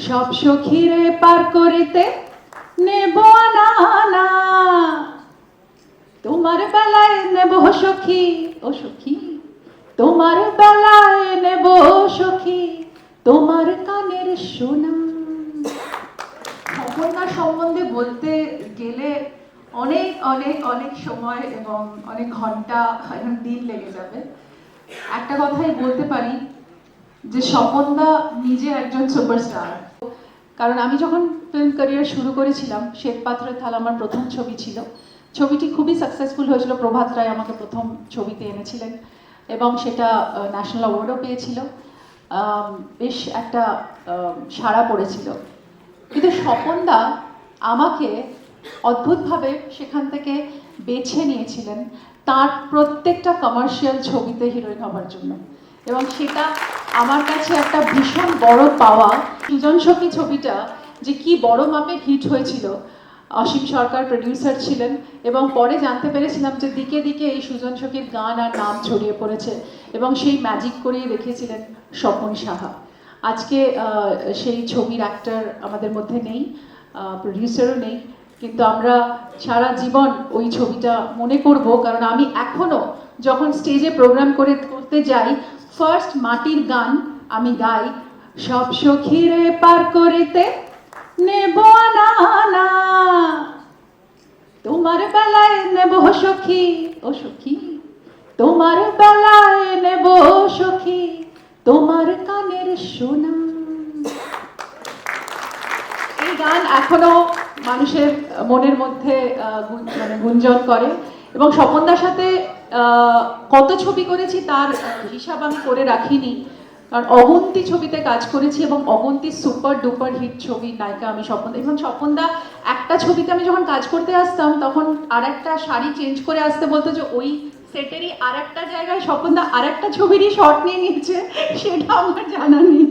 সব সখীরে পার করিতে নেব না, তোমার বেলায় নেব সখী, ও সখী তোমার বেলায় নেব সখী, তোমার কানের সোনা। অপর্ণা সম্বন্ধে বলতে গেলে অনেক অনেক অনেক সময় এবং অনেক ঘন্টা এবং দিন লেগে যাবে। একটা কথাই বলতে পারি যে স্বপনদা নিজে একজন সুপারস্টার। কারণ আমি যখন ফিল্ম ক্যারিয়ার শুরু করেছিলাম, শ্বেতপাথরের থালা আমার প্রথম ছবি ছিল। ছবিটি খুবই সাকসেসফুল হয়েছিল, প্রভাত রায় আমাকে প্রথম ছবিতে এনেছিলেন এবং সেটা ন্যাশনাল অ্যাওয়ার্ডও পেয়েছিল। বেশ একটা সাড়া পড়েছিল। কিন্তু স্বপনদা আমাকে অদ্ভুতভাবে সেখান থেকে বেছে নিয়েছিলেন তার প্রত্যেকটা কমার্শিয়াল ছবিতে হিরোইন হবার জন্য, এবং সেটা আমার কাছে একটা ভীষণ বড় পাওয়া। সুজন সখী ছবিটা যে কি বড় মাপের হিট হয়েছিল, অসীম সরকার প্রডিউসার ছিলেন এবং পরে জানতে পেরেছিলাম যে দিকে দিকে এই সুজন সখীর গান আর নাম ছড়িয়ে পড়েছে এবং সেই ম্যাজিক করিয়ে রেখেছিলেন স্বপন সাহা। আজকে সেই ছবির অ্যাক্টর আমাদের মধ্যে নেই, প্রডিউসারও নেই, কিন্তু আমরা সারা জীবন ওই ছবিটা মনে করব। কারণ আমি এখনো যখন স্টেজে প্রোগ্রাম করতে যাই, ফার্স্ট মাটির গান আমি গাই, সব সখীরে পার করিতে নেব না, তোমার বেলায় নেব সখী, ও সখী তোমার বেলায় নেব সখী, তোমার কানের সোনা। এই গান এখনো মানুষের মনের মধ্যে মানে গুঞ্জন করে। এবং স্বপনদার সাথে কত ছবি করেছি তার হিসাব আমি করে রাখিনি, কারণ অগুন্তি ছবিতে কাজ করেছি এবং অগুন্তি সুপার ডুপার হিট ছবির নায়িকা আমি স্বপনদা। এবং স্বপনদা একটা ছবিতে আমি যখন কাজ করতে আসতাম তখন আর একটা শাড়ি চেঞ্জ করে আসতে বলতো যে ওই সেটেরই আর একটা জায়গায় স্বপনদা আর একটা ছবিরই শর্ট নিয়ে নিয়েছে, সেটা আমার জানা নেই।